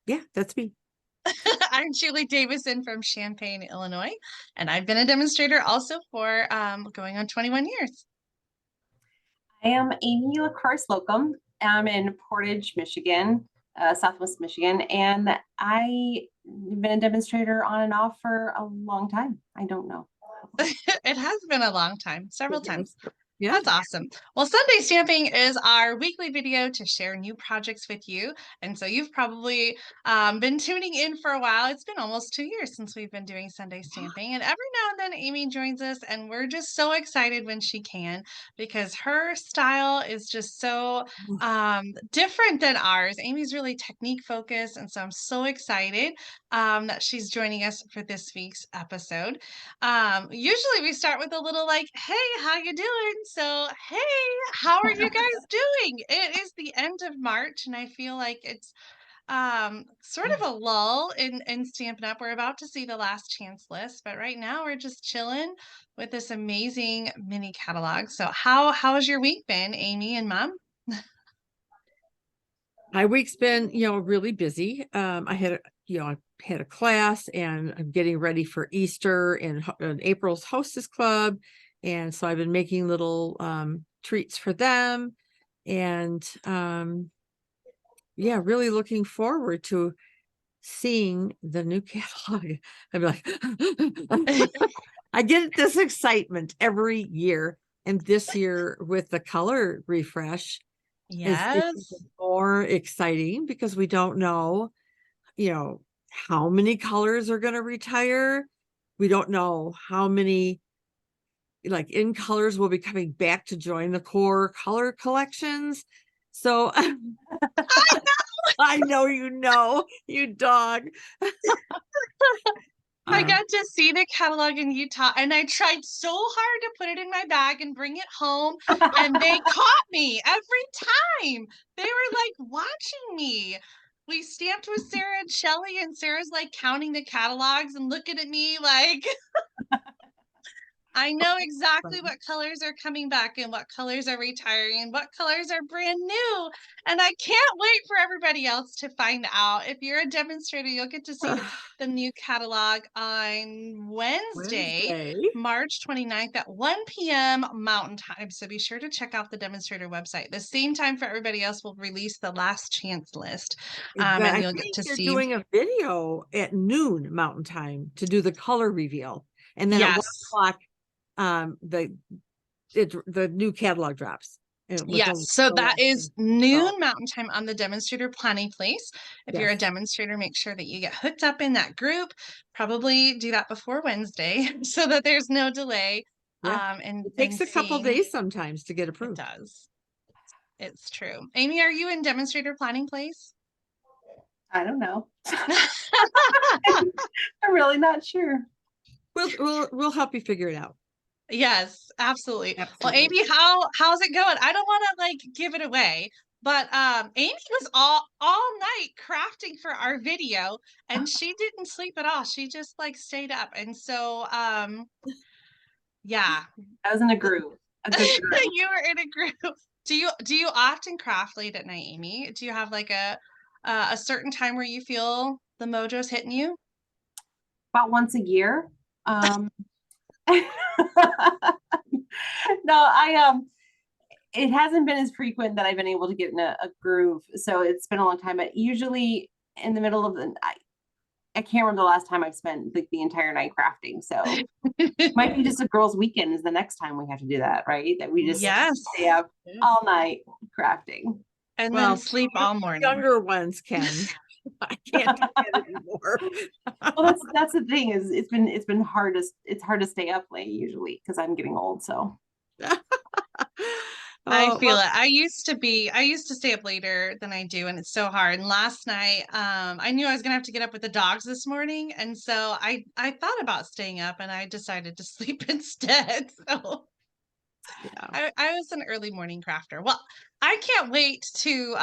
Yeah, that's me. I'm Julie Davison from Champaign, Illinois, and I've been a demonstrator also for going on 21 years. I am Aimee Locum. I'm in Portage, Michigan, Southwest Michigan, and I've been a demonstrator on and off for a long time. I don't know. It has been a long time, several times. Yeah. That's awesome. Well, Sunday Stamping is our weekly video to share new projects with you. And so you've probably been tuning in for a while. It's been almost 2 years since we've been doing Sunday Stamping. And every now and then Aimee joins us, and we're just so excited when she can because her style is just so different than ours. Aimee's really technique focused. And so I'm so excited that she's joining us for this week's episode. Usually we start with a little like, hey, how you doing? So, hey, how are you guys doing? It is the end of March, and I feel like it's sort of a lull in Stampin' Up. We're about to see the last chance list, but right now we're just chilling with this amazing mini catalog. So how has your week been, Aimee and Mom? My week's been, really busy. I had a class, and I'm getting ready for Easter and April's Hostess Club. And so I've been making little treats for them. And really looking forward to seeing the new catalog. I'm like, I get this excitement every year. And this year with the color refresh, it's Yes. more exciting because we don't know, how many colors are going to retire. We don't know how many in colors will be coming back to join the core color collections. So I know, you dog. I got to see the catalog in Utah, and I tried so hard to put it in my bag and bring it home, and they caught me every time. They were like watching me. We stamped with Sarah and Shelly, and Sarah's like counting the catalogs and looking at me like, I know exactly what colors are coming back and what colors are retiring and what colors are brand new. And I can't wait for everybody else to find out. If you're a demonstrator, you'll get to see the new catalog on Wednesday, March 29th at 1 p.m. Mountain Time. So be sure to check out the demonstrator website. The same time for everybody else, we'll release the last chance list. And you'll get to see. They're doing a video at noon Mountain Time to do the color reveal. And then at 1 o'clock, the new catalog drops. Yes, so that is noon Mountain Time on the Demonstrator Planning Place. If you're a demonstrator, make sure that you get hooked up in that group. Probably do that before Wednesday so that there's no delay. And it takes a couple days sometimes to get approved. It does. It's true. Aimee, are you in Demonstrator Planning Place? I don't know. I'm really not sure. We'll help you figure it out. Yes, absolutely. Well, Aimee, how's it going? I don't want to give it away, but Aimee was all night crafting for our video, and she didn't sleep at all. She just stayed up, and so yeah, I was in a group. A good group. You were in a group. Do you often craft late at night, Aimee? Do you have a certain time where you feel the mojo's hitting you? About once a year. No, it hasn't been as frequent that I've been able to get in a groove. So it's been a long time, but usually in the middle of the night, I can't remember the last time I've spent the entire night crafting. So it might be just a girls' weekend is the next time we have to do that, right? That we just stay up all night crafting. And then sleep all morning. Younger ones can. I can't do that anymore. Well, that's the thing is it's been hard to stay up late usually because I'm getting old. So I feel it. I used to stay up later than I do, and it's so hard. And last night, I knew I was gonna have to get up with the dogs this morning, and so I thought about staying up, and I decided to sleep instead. So I was an early morning crafter. Well, I can't wait to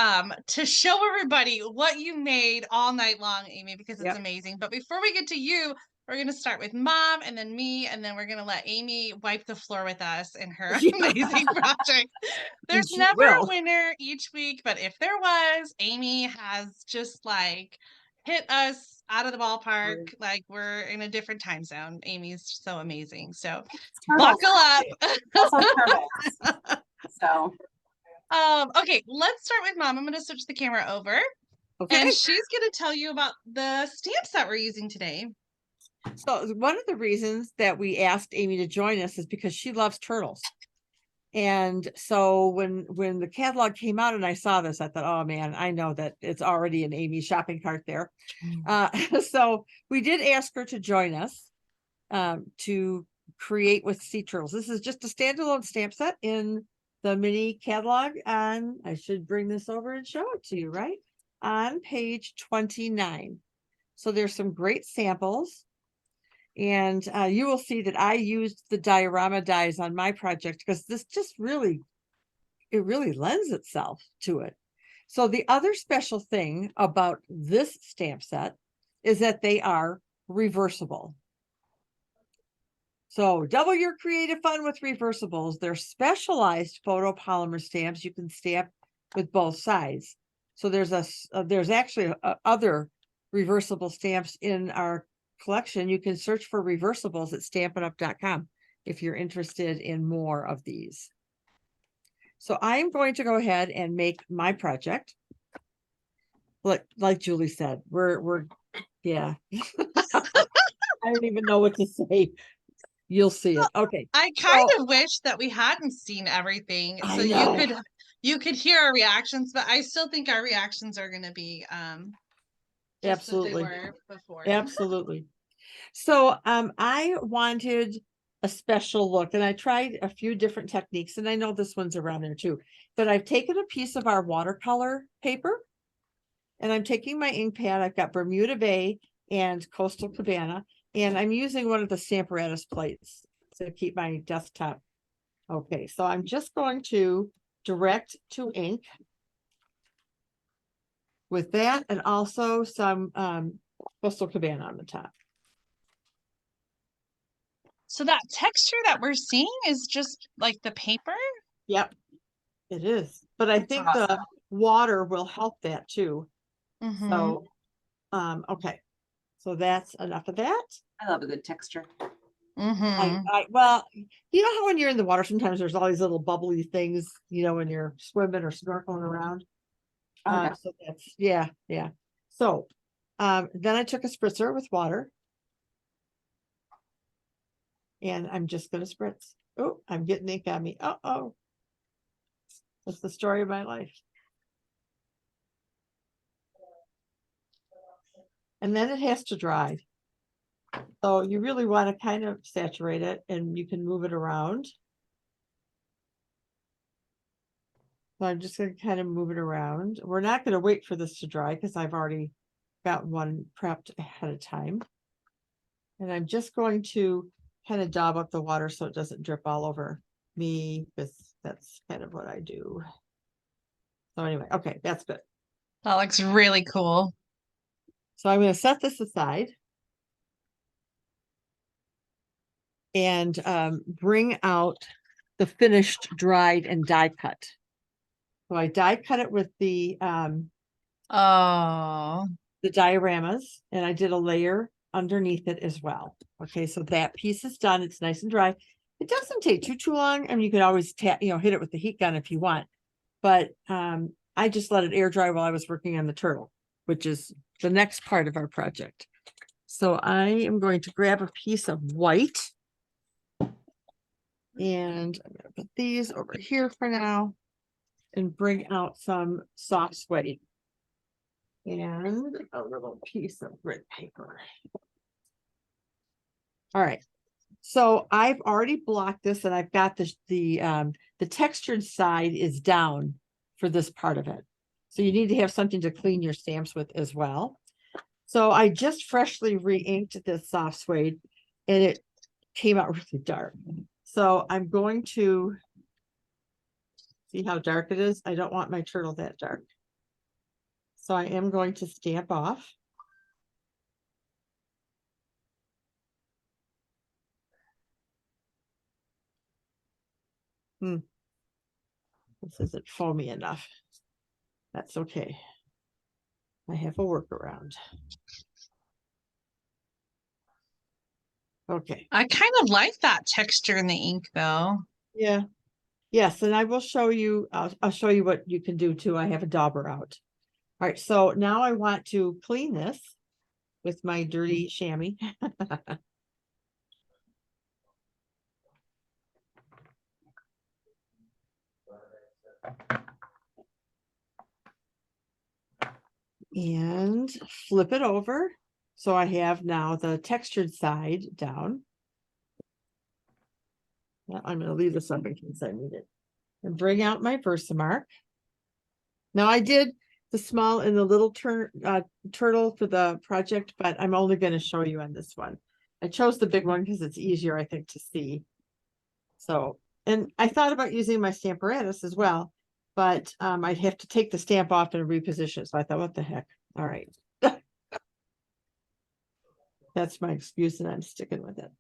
show everybody what you made all night long, Aimee, because it's amazing. But before we get to you, we're going to start with Mom and then me, and then we're going to let Aimee wipe the floor with us in her amazing project. There's never a winner each week, but if there was, Aimee has just hit us out of the ballpark. Like we're in a different time zone. Aimee's so amazing. So Turtles. buckle up. Also turtles. So Okay, let's start with Mom. I'm going to switch the camera over. Okay. And she's going to tell you about the stamps that we're using today. So one of the reasons that we asked Aimee to join us is because she loves turtles. And so when the catalog came out and I saw this, I thought, oh man, I know that it's already in Aimee's shopping cart there. So we did ask her to join us to create with sea turtles. This is just a standalone stamp set in the mini catalog. And I should bring this over and show it to you, right? On page 29. So there's some great samples. And you will see that I used the diorama dies on my project because this just really, it really lends itself to it. So the other special thing about this stamp set is that they are reversible. So double your creative fun with reversibles. They're specialized photopolymer stamps. You can stamp with both sides. So there's actually other reversible stamps in our collection. You can search for reversibles at stampinup.com if you're interested in more of these. So I'm going to go ahead and make my project. Like Julie said, we're yeah. I don't even know what to say. You'll see it. Okay. I kind of wish that we hadn't seen everything so you could hear our reactions, but I still think our reactions are going to be just as they were before. Absolutely. So I wanted a special look and I tried a few different techniques and I know this one's around there too, but I've taken a piece of our watercolor paper and I'm taking my ink pad. I've got Bermuda Bay and Coastal Cabana and I'm using one of the Stamparatus plates to keep my desktop. Okay, so I'm just going to direct to ink with that and also some Coastal Cabana on the top. So that texture that we're seeing is just like the paper? Yep, it is. But I think the water will help that too. So, okay. So that's enough of that. I love a good texture. Well, you know how when you're in the water, sometimes there's all these little bubbly things, you know, when you're swimming or snorkeling around. So that's, yeah. So, then I took a spritzer with water. And I'm just going to spritz. Oh, I'm getting ink on me. Uh-oh. That's the story of my life. And then it has to dry. So you really want to kind of saturate it and you can move it around. So I'm just going to kind of move it around. We're not going to wait for this to dry because I've already got one prepped ahead of time. And I'm just going to kind of daub up the water so it doesn't drip all over me because that's kind of what I do. So anyway, okay, that's good. That looks really cool. So I'm going to set this aside and bring out the finished dried and die cut. So I die cut it with the dioramas and I did a layer underneath it as well. Okay, so that piece is done. It's nice and dry. It doesn't take too long. I mean, you could always hit it with the heat gun if you want, but I just let it air dry while I was working on the turtle, which is the next part of our project. So I am going to grab a piece of white and I'm going to put these over here for now and bring out some soft suede and a little piece of grit paper. All right. So I've already blocked this and I've got the textured side is down for this part of it. So you need to have something to clean your stamps with as well. So I just freshly re-inked this soft suede and it came out really dark. So I'm going to see how dark it is. I don't want my turtle that dark. So I am going to stamp off. This isn't foamy enough. That's okay. I have a workaround. Okay. I kind of like that texture in the ink though. Yeah. Yes, and I will show you, I'll show you what you can do too. I have a dauber out. All right, so now I want to clean this with my dirty chamois. And flip it over. So I have now the textured side down. Now I'm going to leave this up in case I need it. And bring out my Versamark. Now I did the small and the little turtle for the project, but I'm only going to show you on this one. I chose the big one because it's easier, I think, to see. So, and I thought about using my Stamparatus as well, but I'd have to take the stamp off and reposition it. So I thought, what the heck? All right. That's my excuse and I'm sticking with it.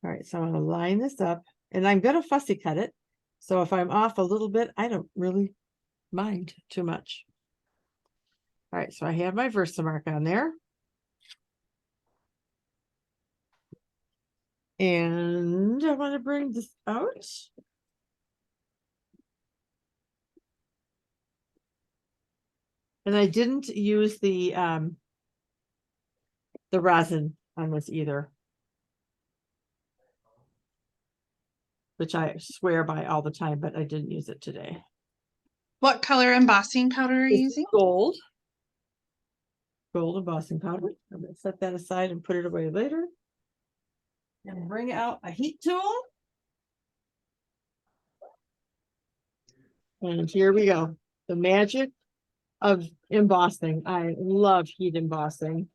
All right, so I'm going to line this up and I'm going to fussy cut it. So if I'm off a little bit, I don't really mind too much. All right, so I have my Versamark on there. And I want to bring this out. And I didn't use the rosin on this either, which I swear by all the time, but I didn't use it today. What color embossing powder are you It's using? gold embossing powder. I'm going to set that aside and put it away later. And bring out a heat tool. And here we go. The magic of embossing. I love heat embossing.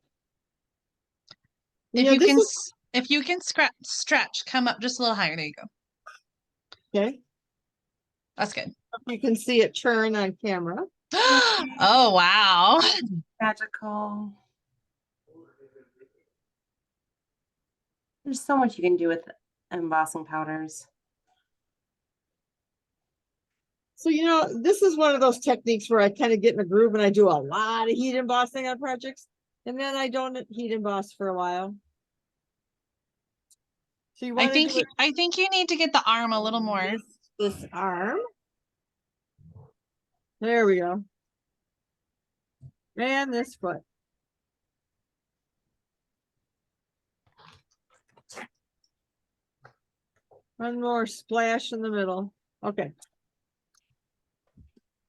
If know, you this can, is if you can stretch, come up just a little higher. There you go. okay. That's good. You can see it churn on camera. Oh, wow. Magical. There's so much you can do with embossing powders. So, you know, this is one of those techniques where I kind of get in a groove and I do a lot of heat embossing on projects. And then I don't heat emboss for a while. So you want to do it I think you need to get the arm a little more. this arm. There we go. And this foot. One more splash in the middle. Okay.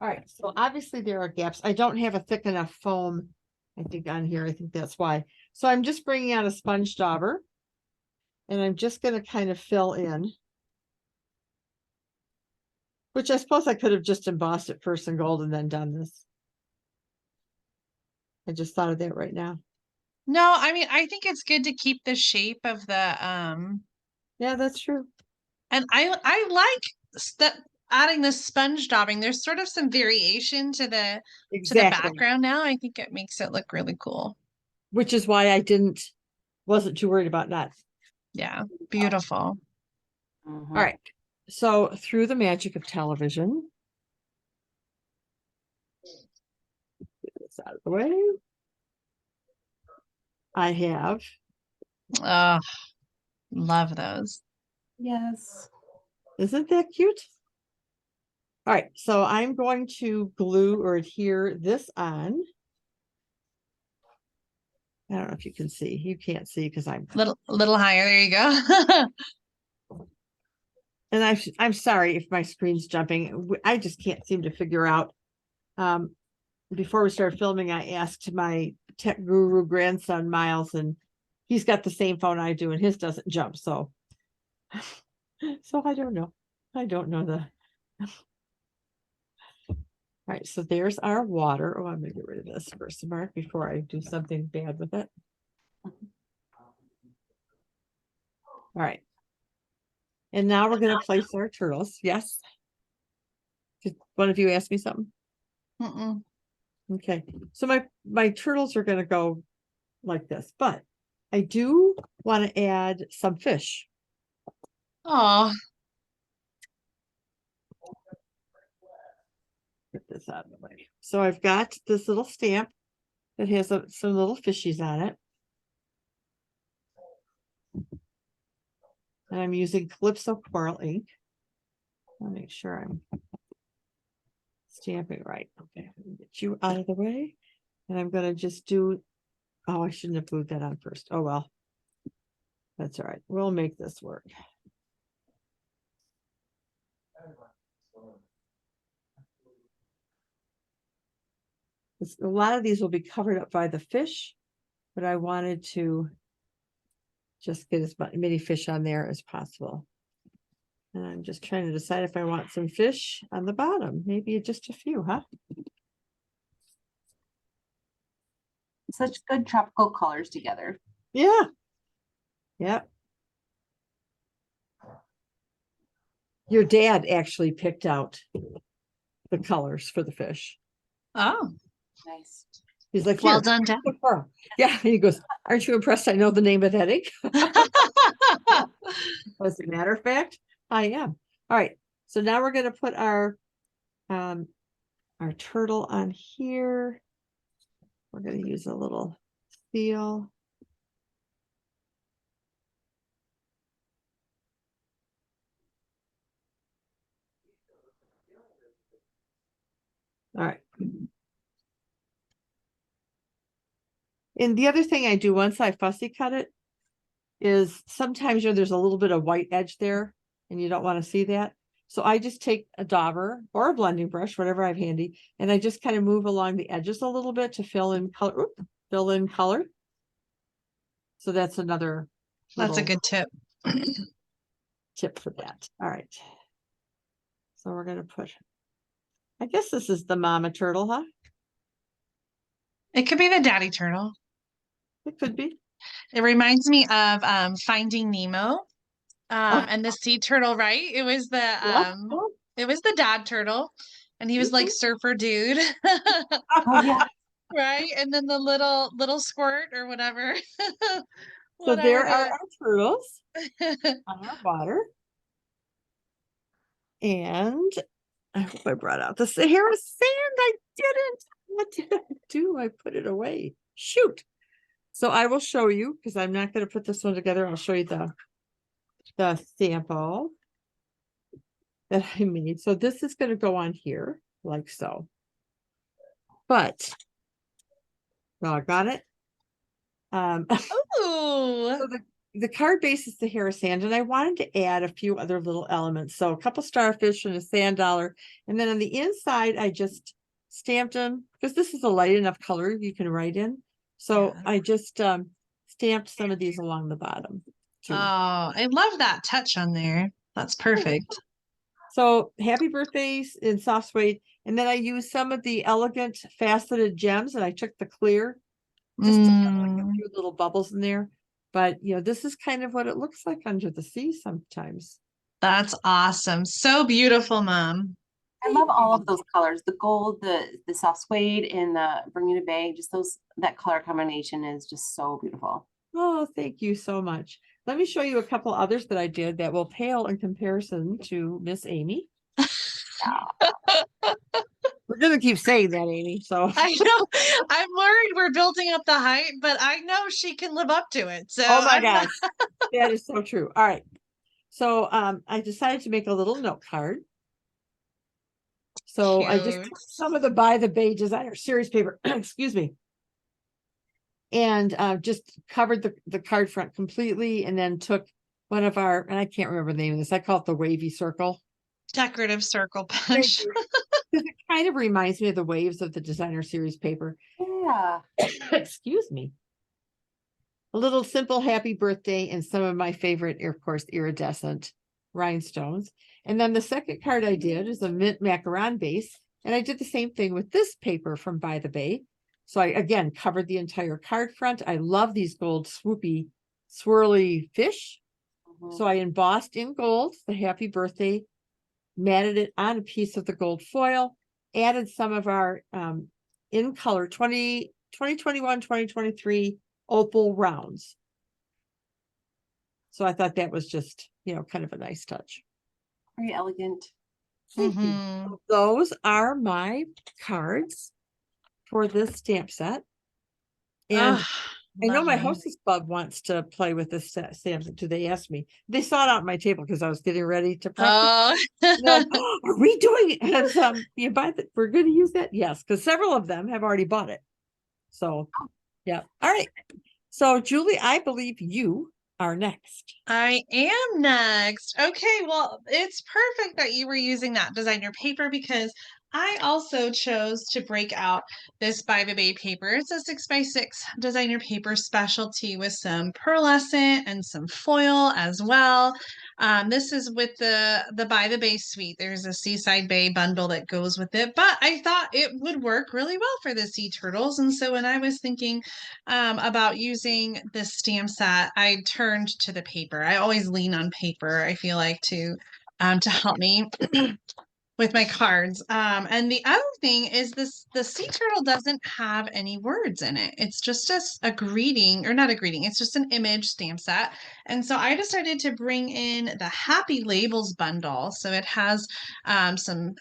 All right. So obviously there are gaps. I don't have a thick enough foam, I think, on here. I think that's why. So I'm just bringing out a sponge dauber. And I'm just going to kind of fill in. Which I suppose I could have just embossed it first in gold and then done this. I just thought of that right now. No, I mean, I think it's good to keep the shape of the Yeah, that's true. and I like that adding the sponge daubing. There's sort of some variation to the background now. I think it makes it look really cool. Which is why I wasn't too worried about that. Yeah, beautiful. Mhm. All right. So through the magic of television. Get this out of the way. I have. Oh, love those. Yes. Isn't that cute? All right. So I'm going to glue or adhere this on. I don't know if you can see. You can't see because I'm little higher. There you go. And I'm sorry if my screen's jumping. I just can't seem to figure out. Before we started filming, I asked my tech guru grandson, Miles, and he's got the same phone I do, and his doesn't jump. So I don't know. I don't know the. All right, so there's our water. Oh, I'm gonna get rid of this Versamark before I do something bad with it. All right. And now we're going to place our turtles. Yes. Did one of you ask me something? Mm-mm. Okay. So my turtles are going to go like this, but I do want to add some fish. Oh, Get this out of the way. So I've got this little stamp that has some little fishies on it. And I'm using Calypso Coral ink. I'll make sure I'm stamping right. Okay, get you out of the way. And I'm gonna just do, oh, I shouldn't have glued that on first. Oh, well. That's all right. We'll make this work. A lot of these will be covered up by the fish, but I wanted to just get as many fish on there as possible. And I'm just trying to decide if I want some fish on the bottom, maybe just a few, huh? Such good tropical colors together. Yeah. Yep. Your dad actually picked out the colors for the fish. Oh, Nice. He's like, well "Here." done, Dad. Yeah, he goes, "Aren't you impressed? I know the name of that ink." As a matter of fact, I am. All right, so now we're going to put our turtle on here. We're going to use a little seal. All right. And the other thing I do once I fussy cut it is sometimes, you know, there's a little bit of white edge there and you don't want to see that. So I just take a dauber or a blending brush, whatever I have handy, and I just kind of move along the edges a little bit to fill in color. Fill in color. So that's another That's a good tip. tip for that. All right. So we're going to put, I guess this is the mama turtle, huh? It could be the daddy turtle. It could be. It reminds me of Finding Nemo. And the sea turtle, right? It was the dad turtle, and he was like surfer dude. Oh yeah. Right? And then the little squirt or whatever. So there are our turtles on our water. And I hope I brought out the Sahara sand. I didn't. What did I do? I put it away. Shoot. So I will show you, because I'm not going to put this one together. I'll show you the sample that I made. So this is going to go on here like so. But, well, I got it. Ooh. So the card base is Sahara sand, and I wanted to add a few other little elements. So a couple starfish and a sand dollar. And then on the inside, I just stamped them, because this is a light enough color you can write in. So Yeah. I just stamped some of these along the bottom too. Oh, I love that touch on there. That's perfect. So happy birthdays in soft suede. And then I used some of the elegant faceted gems, and I took the clear, just to put like a few little bubbles in there. But, you know, this is kind of what it looks like under the sea sometimes. That's awesome. So beautiful, Mom. I love all of those colors. The gold, the soft suede, and the Bermuda Bay. Just that color combination is just so beautiful. Oh, thank you so much. Let me show you a couple others that I did that will pale in comparison to Miss Aimee. We're gonna keep saying that, Aimee. So I know. I'm worried we're building up the height, but I know she can live up to it. So oh my gosh, that is so true. All right. So I decided to make a little note card. So I just took some of the By the Bay designer series paper, excuse me, and just covered the card front completely, and then took one of our, and I can't remember the name of this, I call it the wavy circle. Decorative circle punch. It kind of reminds me of the waves of the designer series paper. Yeah. Excuse me. A little simple happy birthday and some of my favorite, of course, iridescent rhinestones. And then the second card I did is a mint macaron base. And I did the same thing with this paper from By the Bay. So I, again, covered the entire card front. I love these gold swoopy, swirly fish. So I embossed in gold the happy birthday, matted it on a piece of the gold foil, added some of our in color 2021, 2023 opal rounds. So I thought that was just, you know, kind of a nice touch. Very elegant. Thank you. Mhm. Those are my cards for this stamp set. And I know my Lovely. hostess club wants to play with this stamp set too. They asked me. They saw it on my table because I was getting ready to prep. Oh, Like, oh, are we doing it? And you buy that? We're going to use that? Yes, because several of them have already bought it. So, yeah. All right. So, Julie, I believe you are next. I am next. Okay, well, it's perfect that you were using that designer paper because I also chose to break out this By the Bay paper. It's a 6x6 designer paper specialty with some pearlescent and some foil as well. This is with the By the Bay suite. There's a Seaside Bay bundle that goes with it, but I thought it would work really well for the sea turtles. And so when I was thinking about using this stamp set, I turned to the paper. I always lean on paper, I feel like, to help me with my cards. And the other thing is the sea turtle doesn't have any words in it. It's just a greeting, or not a greeting, it's just an image stamp set. And so I decided to bring in the Happy Labels bundle. So it has some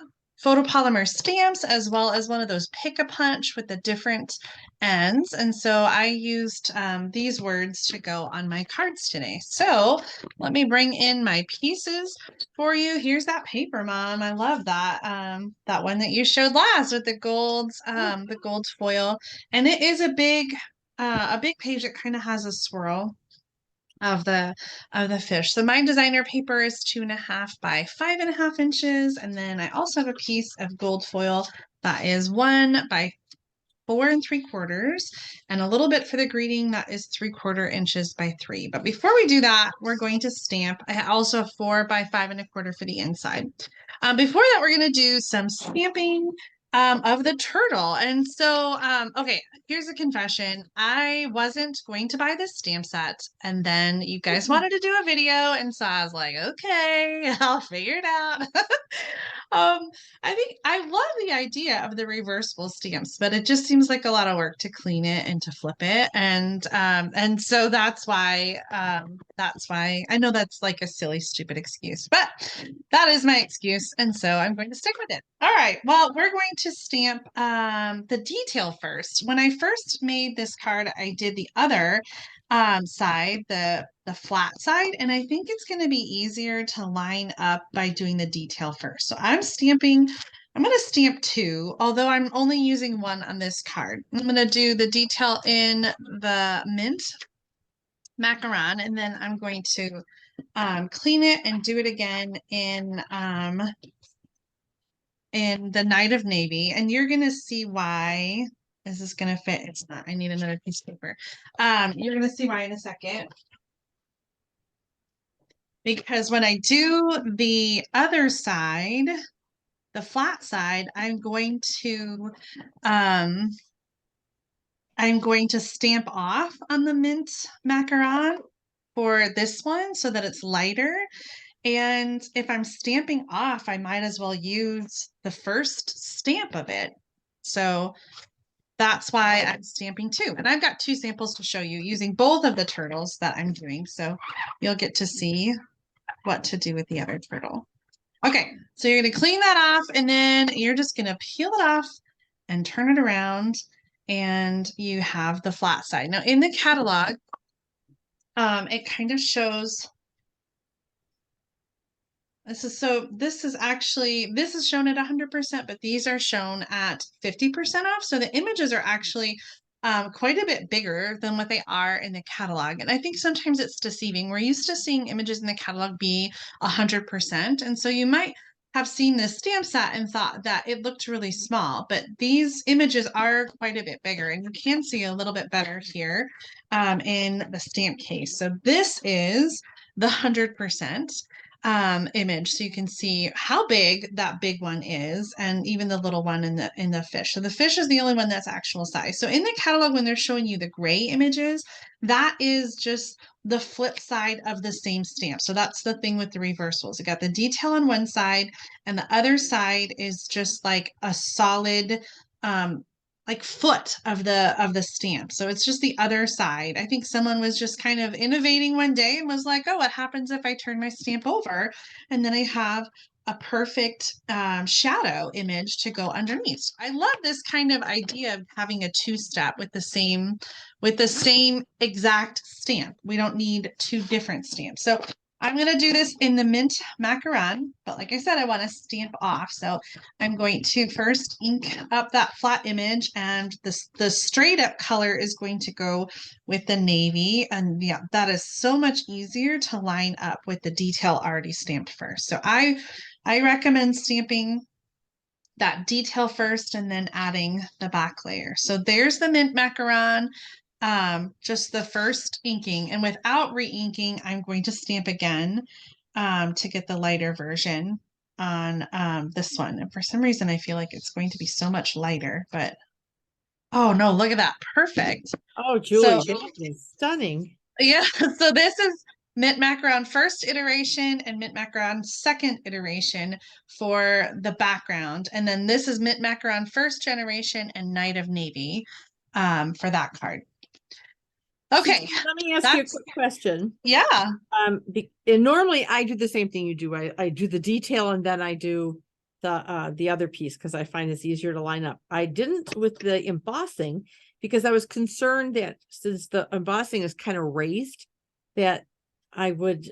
photopolymer stamps as well as one of those pick-a-punch with the different ends. And so I used these words to go on my cards today. So let me bring in my pieces for you. Here's that paper, Mom. I love that. That one that you showed last with the gold foil. And it is a big page that kind of has a swirl of the fish. So my designer paper is 2.5 by 5.5 inches. And then I also have a piece of gold foil that is 1 by 4 3/4, and a little bit for the greeting that is 3/4 inches by 3. But before we do that, we're going to stamp. I also have 4 by 5 1/4 for the inside. Before that, we're going to do some stamping of the turtle. And so, okay, here's a confession. I wasn't going to buy this stamp set, and then you guys wanted to do a video, and so I was like, okay, I'll figure it out. I think I love the idea of the reversible stamps, but it just seems like a lot of work to clean it and to flip it. And so that's why I know that's like a silly, stupid excuse, but that is my excuse. And so I'm going to stick with it. All right. Well, we're going to stamp the detail first. When I first made this card, I did the other side, the flat side, and I think it's going to be easier to line up by doing the detail first. So I'm going to stamp 2, although I'm only using 1 on this card. I'm going to do the detail in the mint macaron, and then I'm going to clean it and do it again in the Night of Navy, and you're going to see why. Is this going to fit? It's not. I need another piece of paper. You're going to see why in a second. Because when I do the other side, the flat side, I'm going to stamp off on the mint macaron for this one so that it's lighter. And if I'm stamping off, I might as well use the first stamp of it. So that's why I'm stamping 2. And I've got 2 samples to show you using both of the turtles that I'm doing. So you'll get to see what to do with the other turtle. Okay, so you're going to clean that off, and then you're just going to peel it off and turn it around, and you have the flat side. Now in the catalog, it kind of shows this is shown at 100%, but these are shown at 50% off. So the images are actually quite a bit bigger than what they are in the catalog. And I think sometimes it's deceiving. We're used to seeing images in the catalog be 100%. And so you might have seen this stamp set and thought that it looked really small, but these images are quite a bit bigger, and you can see a little bit better here in the stamp case. So this is the 100% image, so you can see how big that big one is, and even the little one in the fish. So the fish is the only one that's actual size. So in the catalog, when they're showing you the gray images, that is just the flip side of the same stamp. So that's the thing with the reversals. You got the detail on one side, and the other side is just like a solid foot of the stamp. So it's just the other side. I think someone was just kind of innovating one day and was like, oh, what happens if I turn my stamp over and then I have a perfect shadow image to go underneath. So I love this kind of idea of having a two-step with the same exact stamp. We don't need two different stamps. So I'm going to do this in the mint macaron, but like I said, I want to stamp off. So I'm going to first ink up that flat image, and the straight up color is going to go with the navy. And yeah, that is so much easier to line up with the detail already stamped first. So I recommend stamping that detail first and then adding the back layer. So there's the mint macaron. Just the first inking, and without re-inking, I'm going to stamp again to get the lighter version on this one. And for some reason, I feel like it's going to be so much lighter, but oh no, look at that. Perfect. Oh, So Julie, that is stunning. yeah, so this is mint macaron first iteration and mint macaron second iteration for the background. And then this is mint macaron first generation and Night of Navy for that card. Okay, So let me ask you a quick question. yeah. And normally I do the same thing you do. I do the detail and then I do the other piece because I find it's easier to line up. I didn't with the embossing because I was concerned that since the embossing is kind of raised, that I would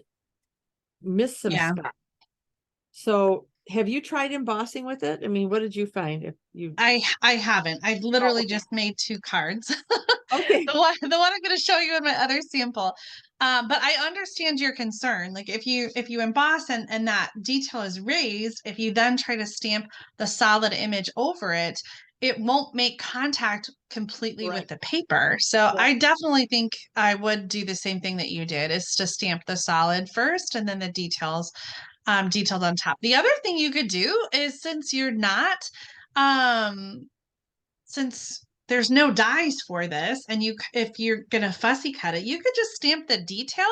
miss some stuff. So have you tried embossing with it? I mean, what did you find? If you I haven't. I've literally just made 2 cards. Okay. The one I'm going to show you in my other sample. But I understand your concern. Like if you emboss and that detail is raised, if you then try to stamp the solid image over it, it won't make contact completely with the paper. So I definitely think I would do the same thing that you did, is to stamp the solid first and then the details detailed on top. The other thing you could do is, since you're not since there's no dies for this, and if you're gonna fussy cut it, you could just stamp the detail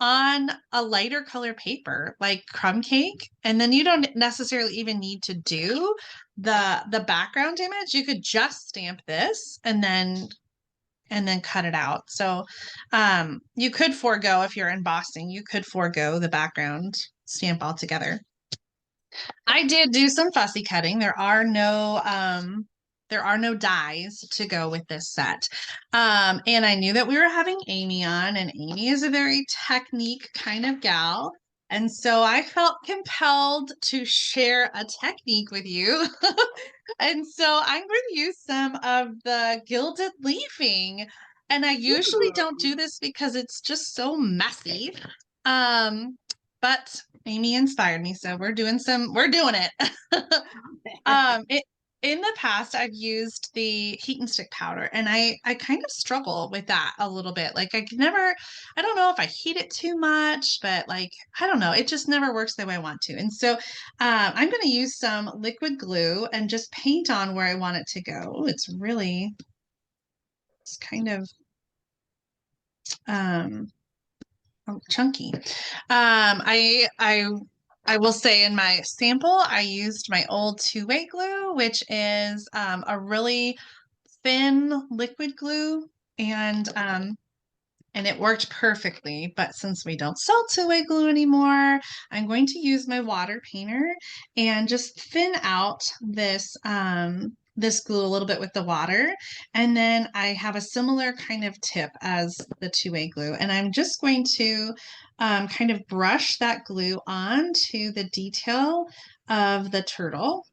on a lighter color paper like crumb cake, and then you don't necessarily even need to do the background image. You could just stamp this and then cut it out. So you could forego, if you're embossing, you could forego the background stamp altogether. I did do some fussy cutting. There are no dies to go with this set. And I knew that we were having Aimee on, and Aimee is a very technique kind of gal. And so I felt compelled to share a technique with you. And so I'm going to use some of the gilded leafing. And I usually don't do this because it's just so messy. But Aimee inspired me, so we're doing it. In the past, I've used the heat and stick powder, and I kind of struggle with that a little bit. Like I don't know if I heat it too much, but like, I don't know, it just never works the way I want to. And so I'm going to use some liquid glue and just paint on where I want it to go. Ooh, it's kind of chunky. I will say in my sample, I used my old two-way glue, which is a really thin liquid glue, and it worked perfectly. But since we don't sell two-way glue anymore, I'm going to use my water painter and just thin out this glue a little bit with the water. And then I have a similar kind of tip as the two-way glue. And I'm just going to kind of brush that glue onto the detail of the turtle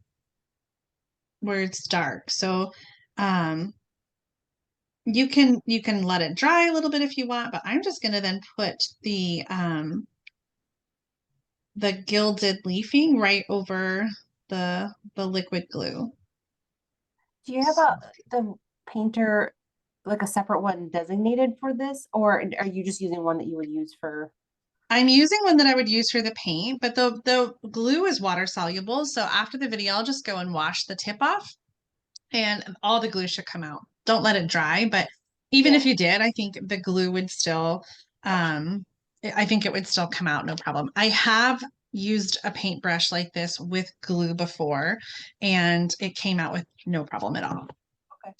where it's dark. So you can let it dry a little bit if you want, but I'm just going to then put the gilded leafing right over the liquid glue. Do you have the painter, like a separate one designated for this, or are you just using one that you would use for? I'm using one that I would use for the paint, but the glue is water soluble. So after the video, I'll just go and wash the tip off, and all the glue should come out. Don't let it dry, but even if you did, I think the glue would still, I think it would still come out, no problem. I have used a paintbrush like this with glue before, and it came out with no problem at all. Okay.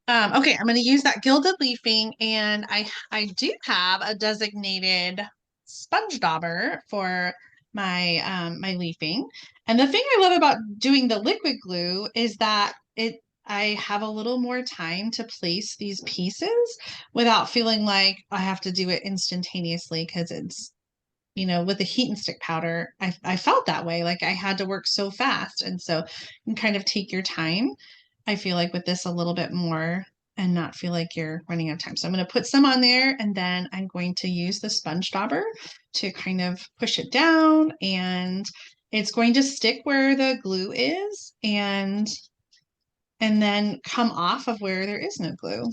Okay, I'm going to use that gilded leafing, and I do have a designated sponge dauber for my leafing. And the thing I love about doing the liquid glue is that I have a little more time to place these pieces without feeling like I have to do it instantaneously, because it's, with the heat and stick powder, I felt that way. Like I had to work so fast. And so you can kind of take your time. I feel like with this a little bit more and not feel like you're running out of time. So I'm going to put some on there, and then I'm going to use the sponge dauber to kind of push it down, and it's going to stick where the glue is and then come off of where there is no glue.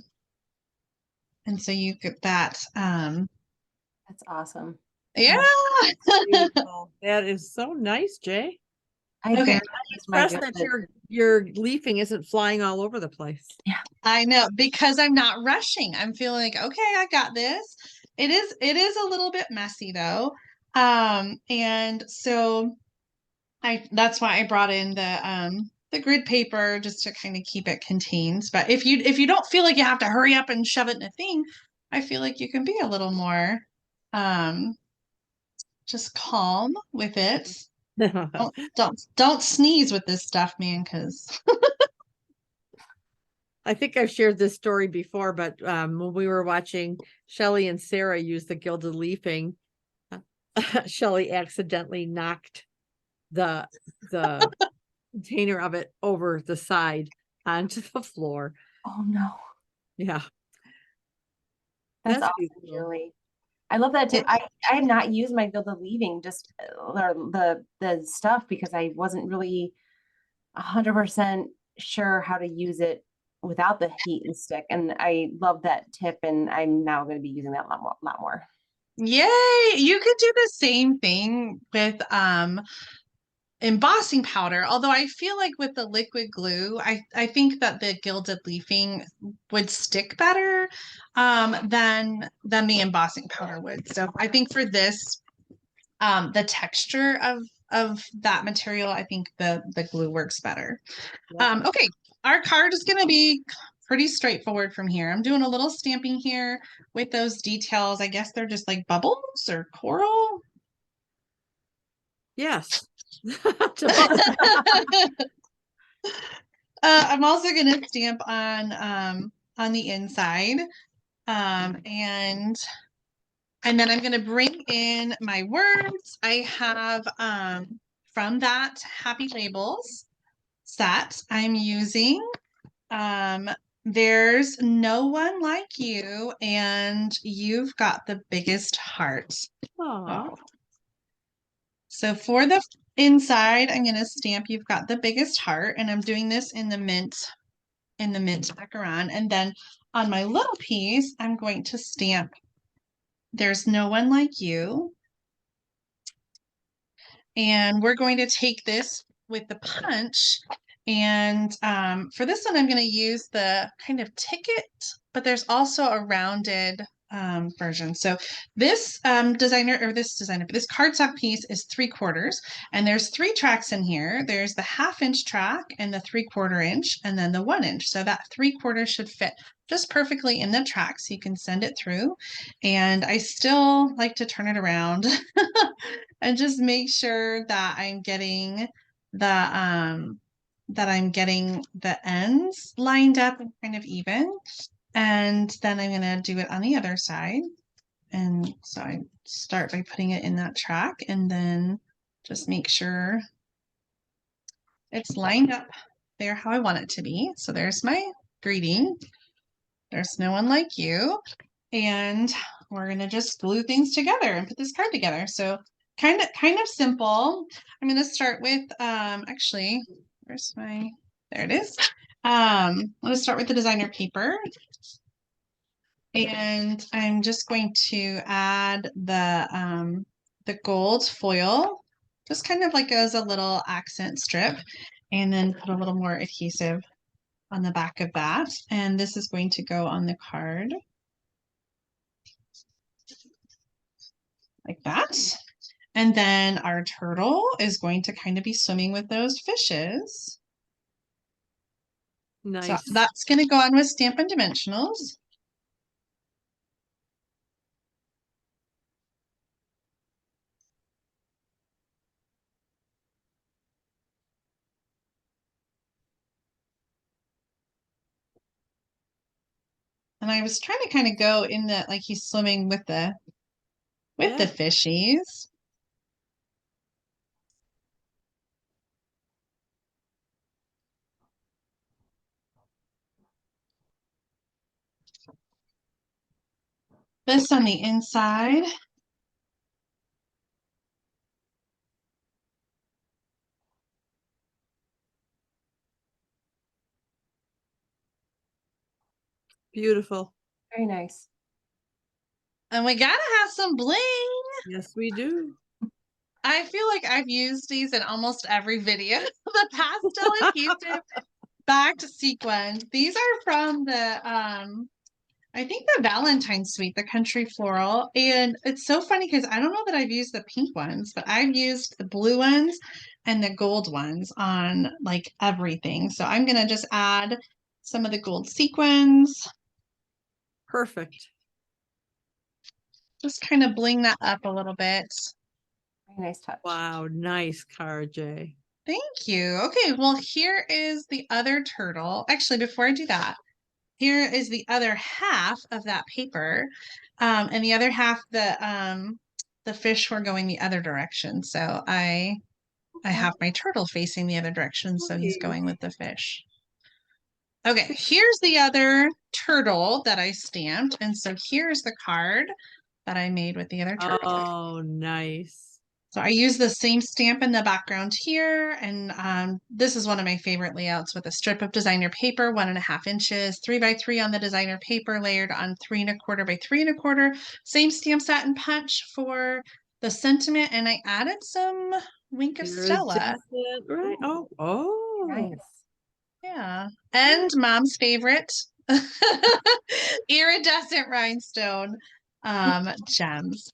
And so you get that. That's awesome. Yeah. Beautiful. That is so nice, Jay. I Okay. barely use my Impressed that your leafing isn't flying all over the place. I know, because I'm not rushing. I'm feeling like, okay, I got this. It is a little bit messy though. And so that's why I brought in the grid paper, just to kind of keep it contained. But if you don't feel like you have to hurry up and shove it in a thing, I feel like you can be a little more just calm with it. Don't sneeze with this stuff, man, because I think I've shared this story before, but when we were watching Shelly and Sarah use the gilded leafing, Shelly accidentally knocked the container of it over the side onto the floor. Oh no. Yeah. That's awesome, beautiful. Julie. I love that tip. I had not used my gilded leaving, just the stuff, because I wasn't really 100% sure how to use it without the heat and stick. And I love that tip, and I'm now going to be using that a lot more. Yay! You could do the same thing with embossing powder. Although I feel like with the liquid glue, I think that the gilded leafing would stick better than the embossing powder would. So I think for this, the texture of that material, I think the glue works better. Okay, our card is going to be pretty straightforward from here. I'm doing a little stamping here with those details. I guess they're just like bubbles or coral. Yes. I'm also going to stamp on the inside, and then I'm going to bring in my words. I have from that Happy Labels set, I'm using there's no one like you, and you've got the biggest heart. Oh. So for the inside, I'm going to stamp you've got the biggest heart, and I'm doing this in the mint macaron. And then on my little piece, I'm going to stamp there's no one like you. And we're going to take this with the punch. And for this one, I'm going to use the kind of ticket, but there's also a rounded version. So this this cardstock piece is 3/4, and there's 3 tracks in here. There's the 1/2 inch track and the 3/4 inch, and then the 1 inch. So that 3/4 should fit just perfectly in the track, so you can send it through. And I still like to turn it around and just make sure that I'm getting the ends lined up and kind of even. And then I'm going to do it on the other side. And so I start by putting it in that track, and then just make sure it's lined up there how I want it to be. So there's my greeting. There's no one like you. And we're going to just glue things together and put this card together. So kind of simple. I'm going to start with actually, where's my, there it is. I'm going to start with the designer paper. And I'm just going to add the gold foil, just kind of like as a little accent strip, and then put a little more adhesive on the back of that. And this is going to go on the card like that. And then our turtle is going to kind of be swimming with those fishes. So Nice. that's going to go on with Stampin' Dimensionals. And I was trying to kind of go in the, like he's swimming with the Yeah. fishies. This on the inside. Beautiful. Very nice. And we gotta have some bling. Yes, we do. I feel like I've used these in almost every video. The pastel adhesive backed sequins. These are from the I think the Valentine Suite, the Country Floral. And it's so funny because I don't know that I've used the pink ones, but I've used the blue ones and the gold ones on like everything. So I'm gonna just add some of the gold sequins. Perfect. Just kind of bling that up a little bit. Very nice touch. Wow, nice Cara J. Thank you. Okay, well, here is the other turtle. Actually, before I do that, here is the other half of that paper. And the other half, the fish were going the other direction. So I have my turtle facing the other direction, so he's going with the fish. Okay, here's the other turtle that I stamped. And so here's the card that I made with the other turtle. Oh, nice. So I use the same stamp in the background here, and this is one of my favorite layouts with a strip of designer paper, 1.5 inches, 3 by 3 on the designer paper, layered on 3.25 by 3.25. Same stamp set and punch for the sentiment, and I added some Wink of Here's Stella. Jason, right? Oh, Nice. Yeah, and Mom's favorite, iridescent rhinestone gems.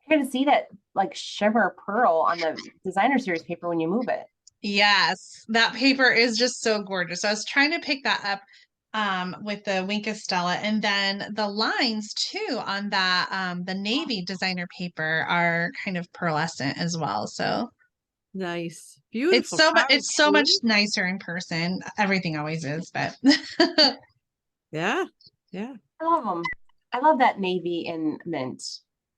You're gonna see that like shimmer pearl on the designer series paper when you move it. Yes, that paper is just so gorgeous. I was trying to pick that up with the Wink of Stella, and then the lines too on that the navy designer paper are kind of pearlescent as well. So nice. Beautiful. it's so much nicer in person. Everything always is, but Yeah. Yeah. I love them. I love that navy and mint.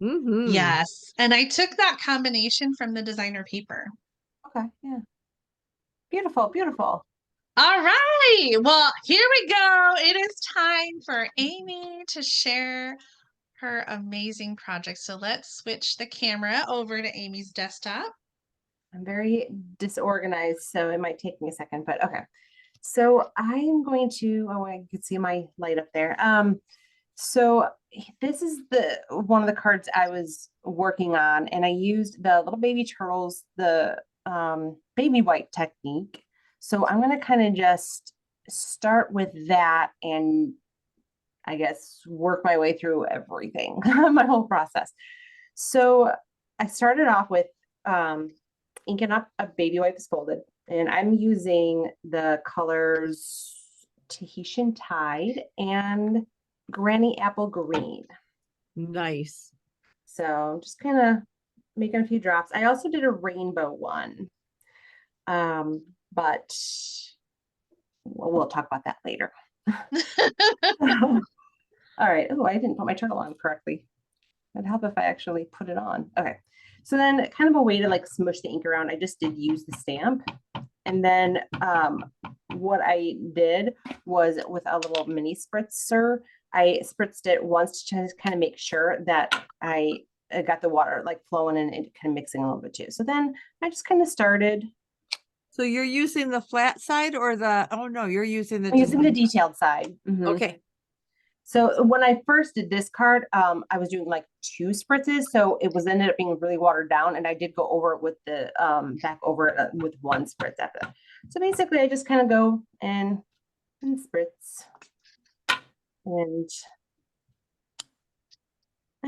Mm-hmm. yes. And I took that combination from the designer paper. Okay, yeah. Beautiful, beautiful. All right. Well, here we go. It is time for Aimee to share her amazing project. So let's switch the camera over to Aimee's desktop. I'm very disorganized, so it might take me a second, but okay. So I'm going to, oh, I can see my light up there. So this is one of the cards I was working on, and I used the little baby turtles, the baby white technique. So I'm going to kind of just start with that and I guess work my way through everything, my whole process. So I started off with inking up a baby wipes folded, and I'm using the colors Tahitian Tide and Granny Apple Green. Nice. So I'm just kind of making a few drops. I also did a rainbow one, but we'll talk about that later. All right. Oh, I didn't put my turtle on correctly. It'd help if I actually put it on. Okay. So then kind of a way to like smush the ink around, I just did use the stamp. And then what I did was with a little mini spritzer, I spritzed it once to just kind of make sure that I got the water like flowing and it kind of mixing a little bit too. So then I just kind of started. So you're using the flat side or the, oh no, you're using the, I'm using the detailed side. Mm-hmm. Okay. So when I first did this card, I was doing like 2 spritzes, so it was ended up being really watered down, and I did go over it with the back over it with 1 spritz after that. So basically, I just kind of go and spritz and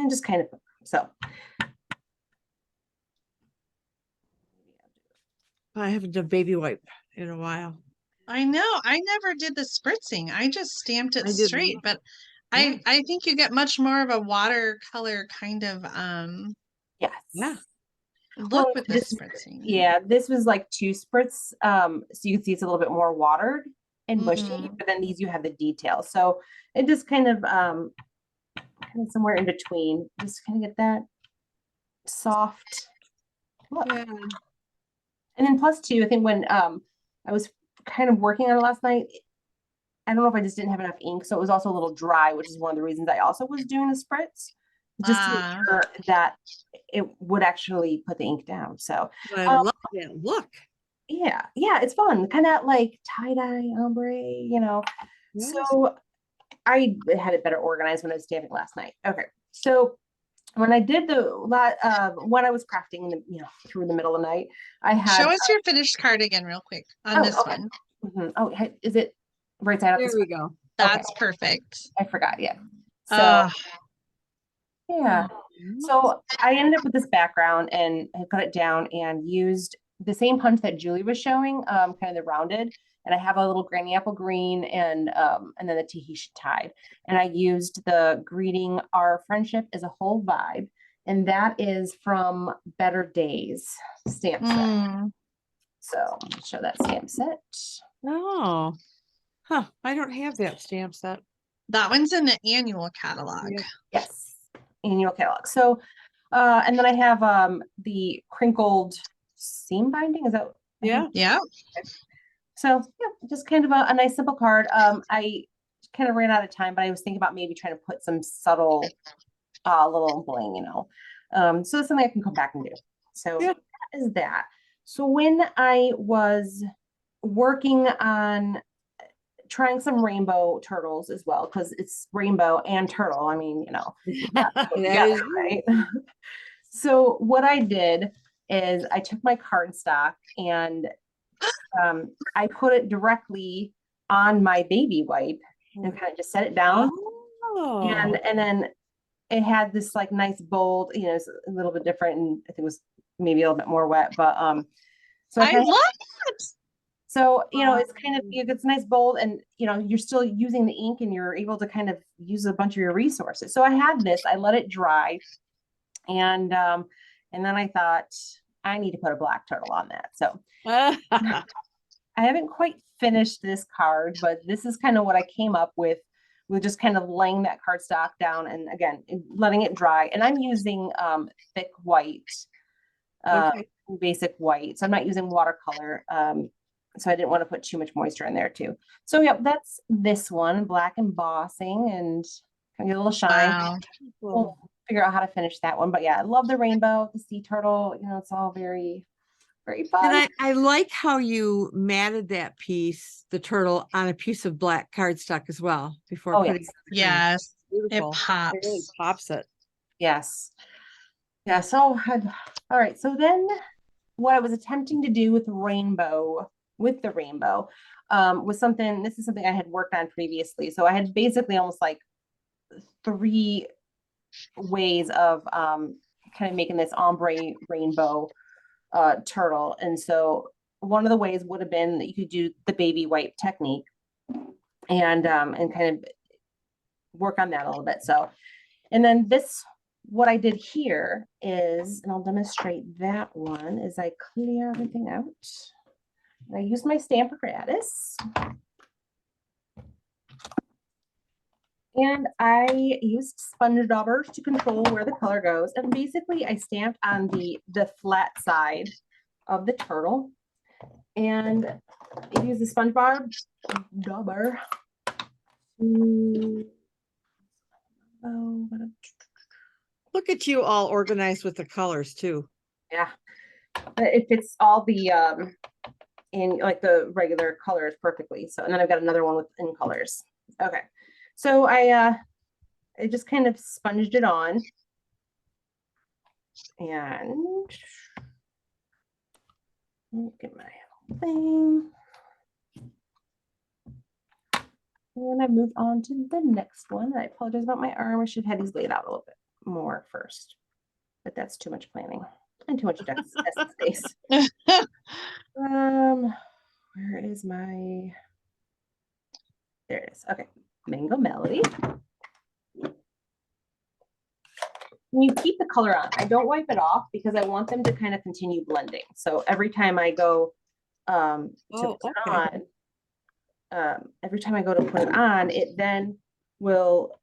just kind of so. I haven't done baby wipe in a while. I know. I never did the spritzing. I just stamped it I did straight, not. but Yeah. I think you get much more of a watercolor kind of Yes. Yeah. look Well, with the this, spritzing. yeah, this was like 2 spritz. So you can see it's a little bit more watered and mushy, Mm. but then these you have the details. So it just kind of somewhere in between. Just kind of get that soft look. Yeah. And then plus two, I think when I was kind of working on it last night, I don't know if I just didn't have enough ink, so it was also a little dry, which is one of the reasons I also was doing the spritz, just to make sure that it would actually put the ink down. So But I love that look. yeah, it's fun, kind of like tie-dye ombre, you know. Yes. So I had it better organized when I was stamping last night. Okay, so when I did when I was crafting, through the middle of the night, I had. Show us your finished card again real quick on this Okay. one. Oh, is it right side up There this we way? go. That's perfect. I forgot. Yeah. So Uh, yeah. So I ended up with this background and I cut it down and used the same punch that Julie was showing, kind of the rounded. And I have a little granny apple green and then the Tahitian tide. And I used the greeting, "Our friendship is a whole vibe." And that is from Better Days stamp set. So I'll show that stamp set. Oh, huh. I don't have that stamp set. that one's in the annual catalog. Yeah. Yes, annual catalog. So, and then I have the crinkled seam binding. Is that? Yeah. Yeah. So yeah, just kind of a nice simple card. I kind of ran out of time, but I was thinking about maybe trying to put some subtle little bling, so that's something I can come back and do. So Yeah. that is that. So when I was working on trying some rainbow turtles as well, because it's rainbow and turtle. I mean, That together, is right? So what I did is I took my cardstock and I put it directly on my baby wipe and kind of just set it down. Oh. And then it had this like nice bold, it's a little bit different, and I think it was maybe a little bit more wet, but so I love it. so, it's kind of, it's nice bold, and, you're still using the ink and you're able to kind of use a bunch of your resources. So I had this, I let it dry, and then I thought I need to put a black turtle on that. So I haven't quite finished this card, but this is kind of what I came up with just kind of laying that cardstock down and again, letting it dry. And I'm using thick white, Okay. basic white. So I'm not using watercolor. So I didn't want to put too much moisture in there too. So yep, that's this one, black embossing, and kind of get a little shine. Wow. We'll figure out how to finish that one. But yeah, I love the rainbow, the sea turtle. It's all very, very fun. And I like how you matted that piece, the turtle, on a piece of black cardstock as well before putting yes. it. Yes. Beautiful. It pops. It really pops it. Yes. Yeah. So all right. So then what I was attempting to do with the rainbow was something, this is something I had worked on previously. So I had basically almost like 3 ways of kind of making this ombre rainbow turtle. And so one of the ways would have been that you could do the baby wipe technique and kind of work on that a little bit. So, and then what I did here is, and I'll demonstrate that one, is I clear everything out. I use my stamp apparatus. And I used sponge daubers to control where the color goes. And basically I stamped on the flat side of the turtle. And I use the sponge dauber to, Look at you all organized with the colors too. yeah. It fits all the in like the regular colors perfectly. So, and then I've got another one in colors. Okay. So I just kind of sponged it on, and get my thing. And I move on to the next one. I apologize about my arm. I should have these laid out a little bit more first, but that's too much planning and too much desk space. Where is my, there it is. Okay, Mango Melody. And you keep the color on. I don't wipe it off because I want them to kind of continue blending. So every time I go to Oh, put it okay. on, every time I go to put it on, it then will,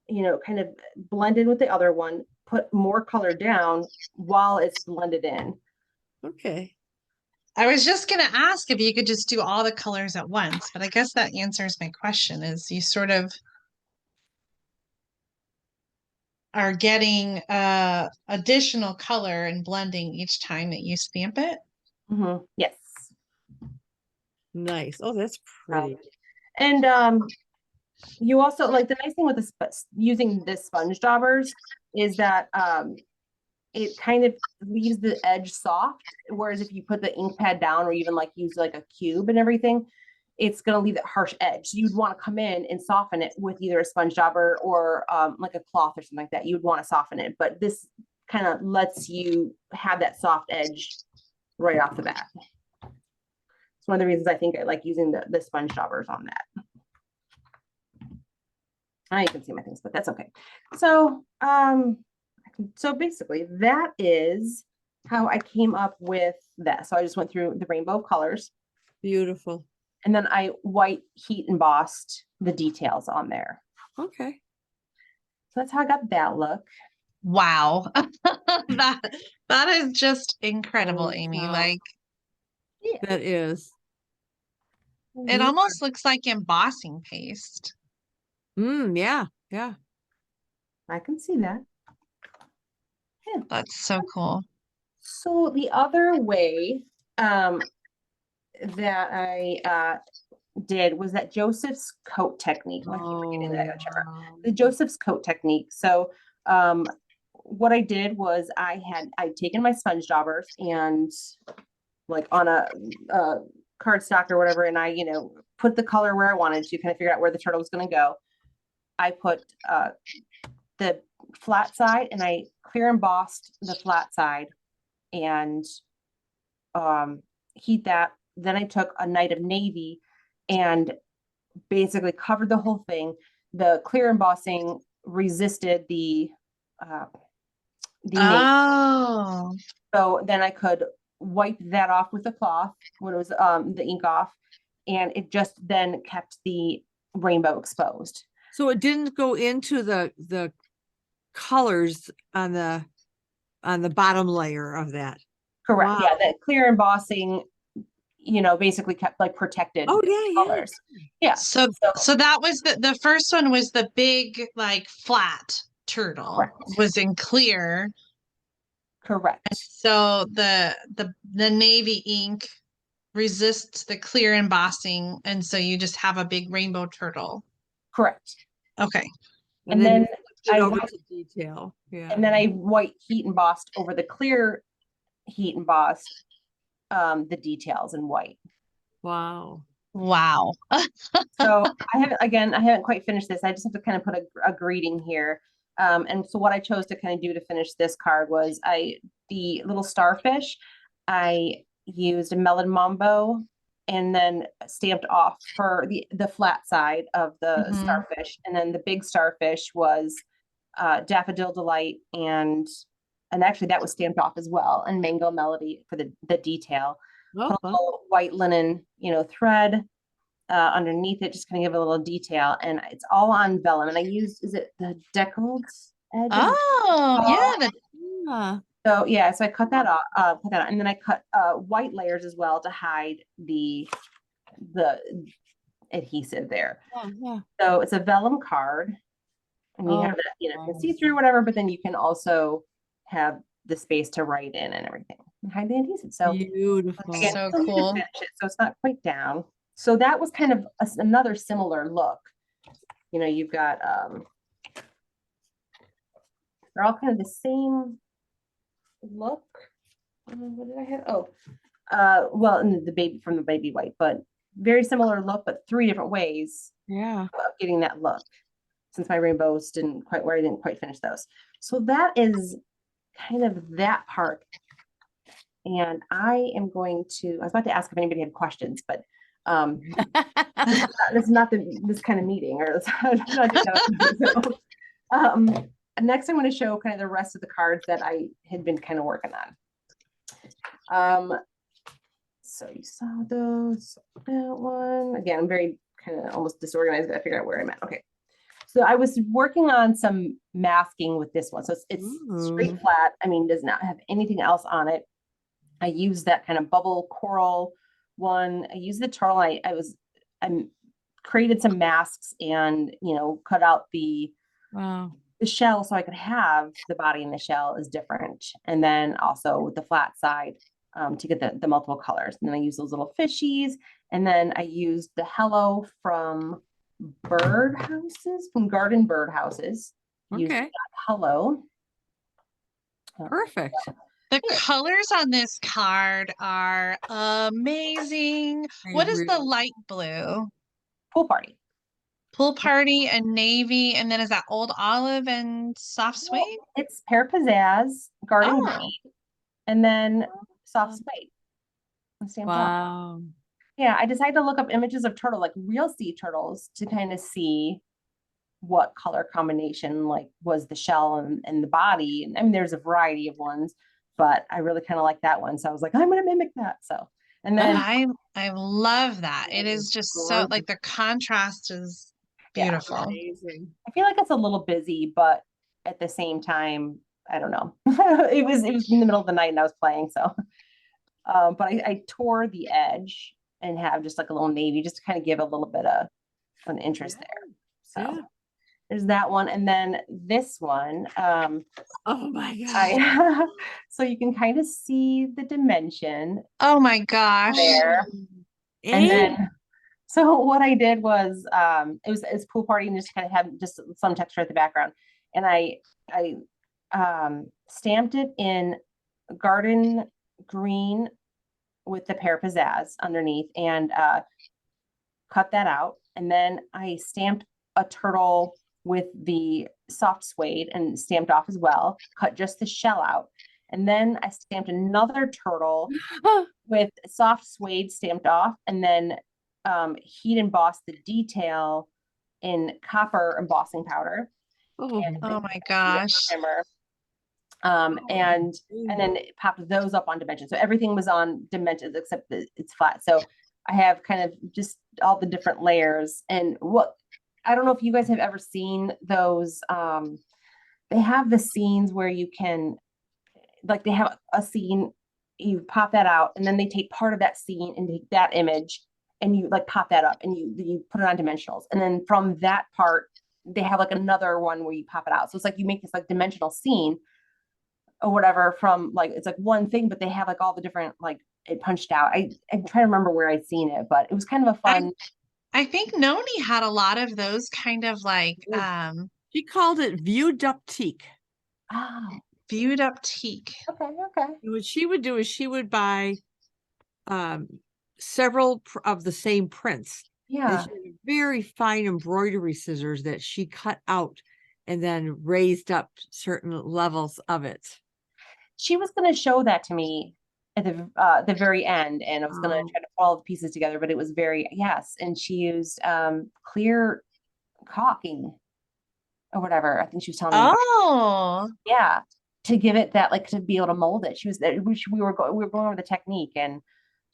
you know, kind of blend in with the other one, put more color down while it's blended in. Okay. I was just gonna ask if you could just do all the colors at once, but I guess that answers my question is you sort of are getting additional color and blending each time that you stamp it. Yes. Nice. Oh, that's pretty. And you also like the nice thing with using the sponge daubers is that it kind of leaves the edge soft. Whereas if you put the ink pad down or even like use like a cube and everything, it's going to leave that harsh edge. So you'd want to come in and soften it with either a sponge dauber or like a cloth or something like that. You'd want to soften it, but this kind of lets you have that soft edge right off the bat. It's one of the reasons I think I like using the sponge daubers on that. Now you can see my things, but that's okay. So, so basically that is how I came up with that. So I just went through the rainbow of colors. Beautiful. And then I white heat embossed the details on there. Okay. So that's how I got that look. Wow. that is just incredible, Holy Aimee. cow. Like Yeah. That is. it almost looks like embossing paste. Yeah. Yeah. I can see that. Yeah. That's so cool. So the other way that I did was that Joseph's coat technique. The Joseph's coat technique. So what I did was I'd taken my sponge daubers and like on a cardstock or whatever, and I, you know, put the color where I wanted to, kind of figure out where the turtle was going to go. I put the flat side and I clear embossed the flat side and heat that. Then I took a night of navy and basically covered the whole thing. The clear embossing resisted the navy. Oh. So then I could wipe that off with a cloth when it was the ink off, and it just then kept the rainbow exposed. So it didn't go into the colors on the bottom layer of that. Correct. Wow. Yeah, that clear embossing, you know, basically kept like protected colors. Yeah. So that was the first one was the big like flat turtle. Correct. Was in clear. Correct. So the navy ink resists the clear embossing, and so you just have a big rainbow turtle. Correct. Okay. And then I over to detail. Yeah. And then I white heat embossed over the clear heat embossed the details in white. Wow. Wow. So I haven't quite finished this. I just have to kind of put a greeting here. And so what I chose to kind of do to finish this card was the little starfish, I used a melon mambo and then stamped off for the flat side of the starfish. And then the big starfish was Daffodil Delight and actually that was stamped off as well, and Mango Melody for the detail. Oh, Put a little white linen, you know, thread underneath it, just kind of give a little detail, and it's all on vellum. And I used, is it the deckled edge? Oh, yeah. So yeah, so I cut that off, and then I cut white layers as well to hide the adhesive there. Yeah. So it's a vellum card, and you have that, you know, you can see through whatever, but then you can also have the space to write in and everything and hide the adhesive. So beautiful. Again, so cool. So it's not quite down. So that was kind of another similar look. You know, you've got they're all kind of the same look. What did I have? Oh, well, in the baby from the baby white, but very similar look, but 3 different ways. Yeah. Of getting that look. Since my rainbows I didn't quite finish those. So that is kind of that part. And I am going to, I was about to ask if anybody had questions, but this is not this kind of meeting or so, next I'm going to show kind of the rest of the cards that I had been kind of working on. So you saw those, that one. Again, I'm very kind of almost disorganized, but I figured out where I'm at. Okay. So I was working on some masking with this one. So it's straight flat. I mean, does not have anything else on it. I used that kind of bubble coral one. I used the turtle. I created some masks and, you know, cut out the shell so I could have the body and the shell is different. And then also with the flat side to get the multiple colors. And then I used those little fishies. And then I used the hello from garden bird houses. Okay. Hello. Perfect. The colors on this card are amazing. What is the light blue? Pool party. Pool party and navy, and then is that old olive and soft suede? It's pear pizzazz, garden green, and then soft suede. Wow. Yeah, I decided to look up images of turtle, like real sea turtles, to kind of see what color combination like was the shell and the body. And I mean, there's a variety of ones, but I really kind of like that one. So I was like, I'm gonna mimic that. So and then I love that. It is just so like the contrast is beautiful. Amazing. I feel like it's a little busy, but at the same time, I don't know. it was in the middle of the night and I was playing, so but I tore the edge and have just like a little navy just to kind of give a little bit of an interest there. So there's that one. And then this one, oh my God. so you can kind of see the dimension. Oh my gosh. There. And then, so what I did was, it's pool party and just kind of have just some texture at the background. And I stamped it in garden green with the pear pizzazz underneath and cut that out. And then I stamped a turtle with the soft suede and stamped off as well, cut just the shell out. And then I stamped another turtle with soft suede stamped off, and then heat embossed the detail in copper embossing powder. Oh my gosh. And then popped those up on dimension. So everything was on dimensions except that it's flat. So I have kind of just all the different layers. And what I don't know if you guys have ever seen those. They have the scenes where you can, like, they have a scene, you pop that out, and then they take part of that scene and take that image, and you like pop that up, and you put it on dimensionals, and then from that part, they have like another one where you pop it out. So it's like you make this like dimensional scene or whatever from like it's like one thing, but they have like all the different like it punched out. I'm trying to remember where I'd seen it, but it was kind of a fun. I think Noni had a lot of those kind of like she called it viewed up teak. Oh, viewed up teak. Okay. What she would do is she would buy several of the same prints. Yeah. She had very fine embroidery scissors that she cut out and then raised up certain levels of it. She was going to show that to me at the very end, and I was going to try to put all the pieces together, but it was and she used clear caulking or whatever. I think she was telling me. Oh, yeah, to give it that, like, to be able to mold it. She was there. We were going over the technique, and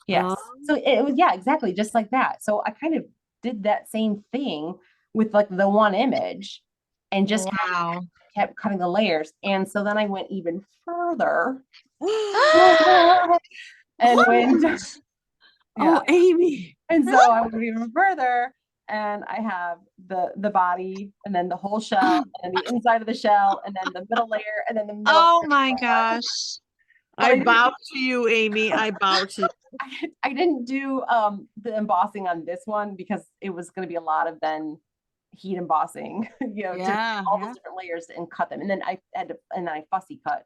yes, so it was exactly just like that. So I kind of did that same thing with like the one image, and just kept cutting the layers. And so then I went even further. And went Aimee. And so I went even further, and I have the body, and then the whole shell, and the inside of the shell, and then the middle layer, and then the middle oh my gosh. I bow to you, Aimee. I bow to you. I didn't do the embossing on this one because it was going to be a lot of then heat embossing, to all those different layers and cut them. And then I had to, and then I fussy cut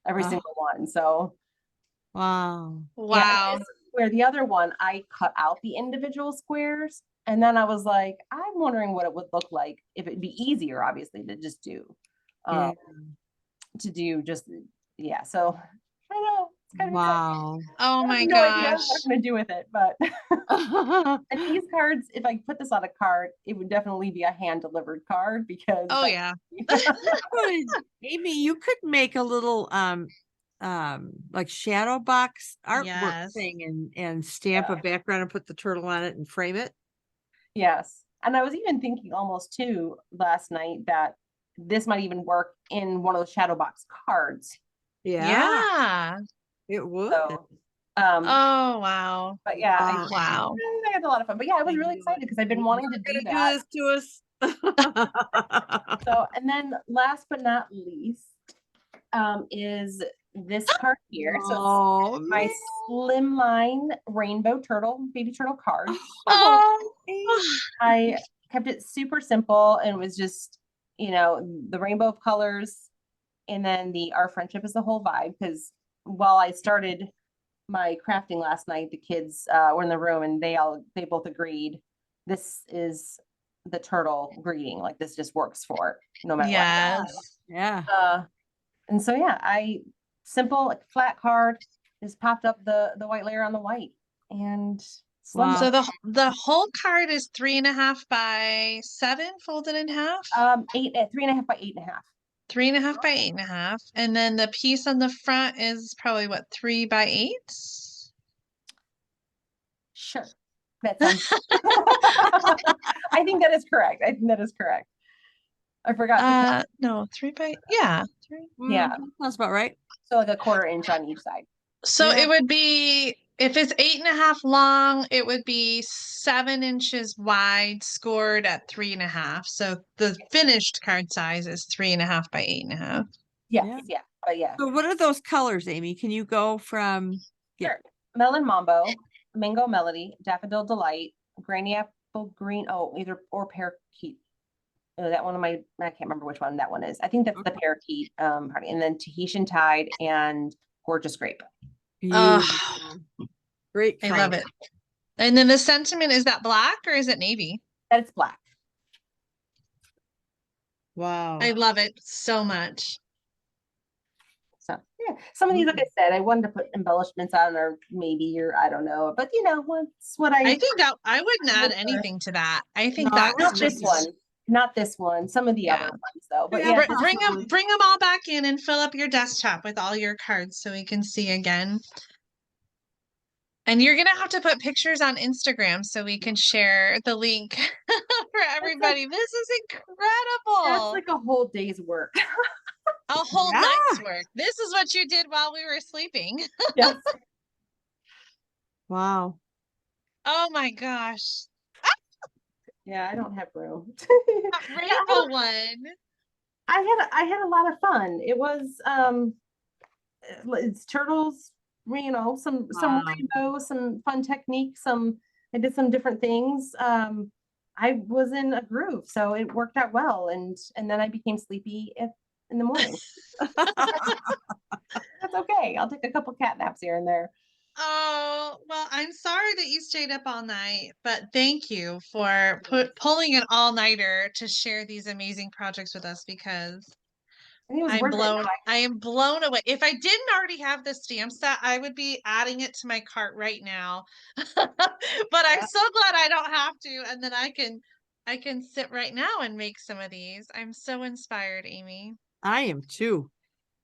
every single one. So wow. Where the other one, I cut out the individual squares, and then I was like, I'm wondering what it would look like if it'd be easier, obviously, to just do, So I know kind of Wow. Oh I my have no idea gosh. what I'm gonna do with it, but and these cards, if I put this on a card, it would definitely be a hand delivered card because Oh yeah. Aimee, you could make a little like shadow box artwork Yes. thing and stamp a background and put the turtle on it and frame it. Yes. And I was even thinking almost too last night that this might even work in one of those shadow box cards. Yeah, Yeah. it would. So Oh wow. but yeah, Wow. I had a lot of fun. But yeah, I was I really knew excited it. because I've been You wanting were to do gonna that. do this to us. So and then last but not least is this card here. So Oh, it's my slimline rainbow turtle, baby turtle card. Oh. I kept it super simple and was just, the rainbow of colors and then our friendship is the whole vibe. Because while I started my crafting last night, the kids were in the room and they both agreed this is the turtle greeting. Like this just works for it, no matter Yes. yeah. what. And so yeah, simple like flat card just popped up the white layer on the white and slim. Wow. So the whole card is 3.5 by 7 folded in half. 3.5 by 8.5. 3.5 by 8.5. And then the piece on the front is probably what, 3 by 8? Sure. That sounds I think that is correct. I forgot. No, 3 by, yeah. 3. Yeah. Sounds about right. So like a 1/4 inch on each side. So Yeah. it would be, if it's 8.5 long, it would be 7 inches wide, scored at 3.5. So the finished card size is 3.5 by 8.5. Yes, yeah. But yeah. So what are those colors, Aimee? Can you go from Sure. Melon Mambo, Mango Melody, Daffodil Delight, Granny Apple Green, or Parakeet. That one I can't remember which one that one is. I think that's the Parakeet party. And then Tahitian Tide and Gorgeous Grape. Great I color. love it. And then the sentiment, is that black or is it navy? That it's black. Wow. I love it so much. So yeah, some of these, like I said, I wanted to put embellishments on, or maybe, or I don't know, but what's what I think that I wouldn't add anything to that. I think No, I that's wouldn't not this one, some of the Yeah. other ones though. But Yeah, yeah, bring possibly. them all back in and fill up your desktop with all your cards so we can see again. And you're gonna have to put pictures on Instagram so we can share the link for everybody. This is incredible. that's like a whole day's work. A whole Yeah. night's work. This is what you did while we were sleeping. Yes. Wow. Oh my gosh. Yeah, I don't have room. That rainbow one. I had a lot of fun. It was it's turtles, some Wow. rainbow, some fun techniques, I did some different things. I was in a groove, so it worked out well, and then I became sleepy in the morning. That's okay. I'll take a couple cat naps here and there. Oh, well, I'm sorry that you stayed up all night, but thank you for pulling an all-nighter to share these amazing projects with us, because And it was worth it. I am blown away. If I didn't already have the stamp set, I would be adding it to my cart right now. But I'm so glad I don't have to, and then I can sit right now and make some of these. I'm so inspired, Aimee. I am too.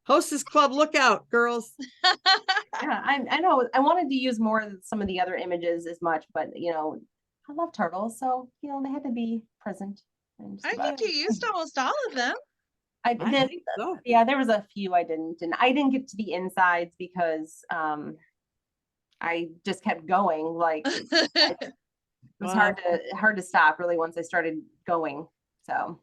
Hostess Club, look out, girls. Yeah, I know. I wanted to use more of some of the other images as much, but I love turtles, so they had to be present. I think you used almost all of them. I I did. think so. Yeah, there was a few I didn't, and I didn't get to the insides because I just kept going. Like it was Wow. hard to stop really once I started going. So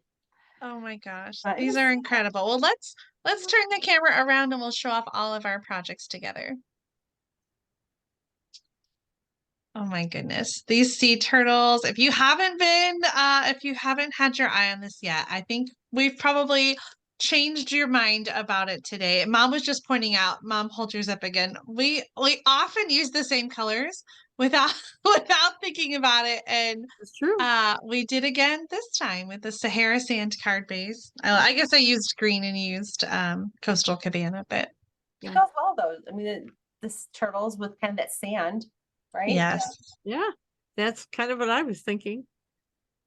Oh my gosh, But it these was are fun. incredible. Well, let's turn the camera around and we'll show off all of our projects together. Oh my goodness. These sea turtles, if you haven't had your eye on this yet, I think we've probably changed your mind about it today. Mom was just pointing out, Mom, hold yours up again. We often use the same colors without thinking about it. And It's true. we did again this time with the Sahara sand card base. I guess I used green and you used Coastal Cabana, but It goes well though. I mean, turtles with kind of that sand, right? Yes. Yeah, that's kind of what I was thinking.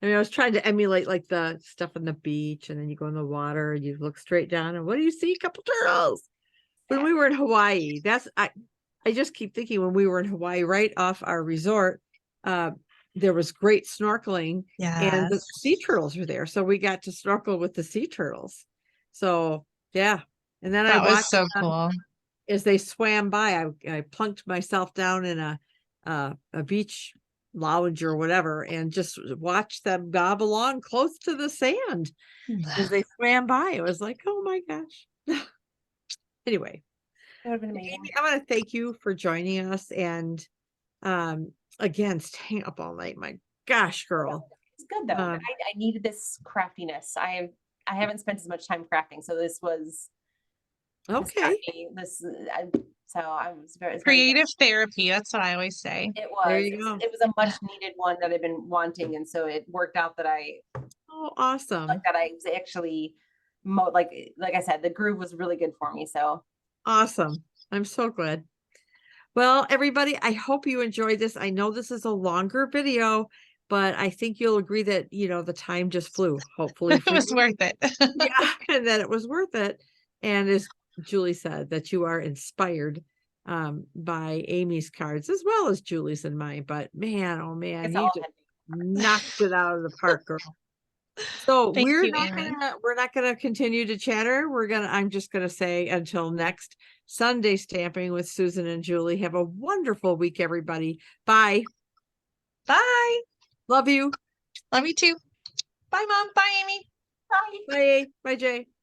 I mean, I was trying to emulate like the stuff on the beach, and then you go in the water, you look straight down, and what do you see? A couple turtles. When we were in Hawaii, I just keep thinking when we were in Hawaii, right off our resort, there was great snorkeling, and the Yes. sea turtles were there, so we got to snorkel with the sea turtles. So yeah, and then I That was watched so them cool. as they swam by. I plunked myself down in a beach lounge or whatever, and just watched them gob along close to the sand as they swam by. It was like, oh my gosh. Anyway, That would have been amazing. Aimee, I want to thank you for joining us, and again, staying up all night. My gosh, girl. It's good though. Um, I needed this craftiness. I haven't spent as much time crafting, so this was okay, so I was very it's very good. Creative therapy. That's what I always say. It there was. you go. It was a much needed one that I've been wanting, and so it worked out that I Oh, awesome. like that. I was actually like I said, the groove was really good for me. So Awesome. I'm so glad. Well, everybody, I hope you enjoyed this. I know this is a longer video, but I think you'll agree that, the time just flew, hopefully It for was you. worth it. Yeah, and that it was worth it. And as Julie said, that you are inspired by Aimee's cards as well as Julie's and mine. But man, oh man, it's you all just knocked it out of the park, girl. So Thank we're you, not Aimee. gonna continue to chatter. I'm just gonna say until next Sunday stamping with Susan and Julie. Have a wonderful week, everybody. Bye. Bye. Love you. Love you too. Bye, Mom. Bye, Aimee. Bye. Bye. Bye, Jay.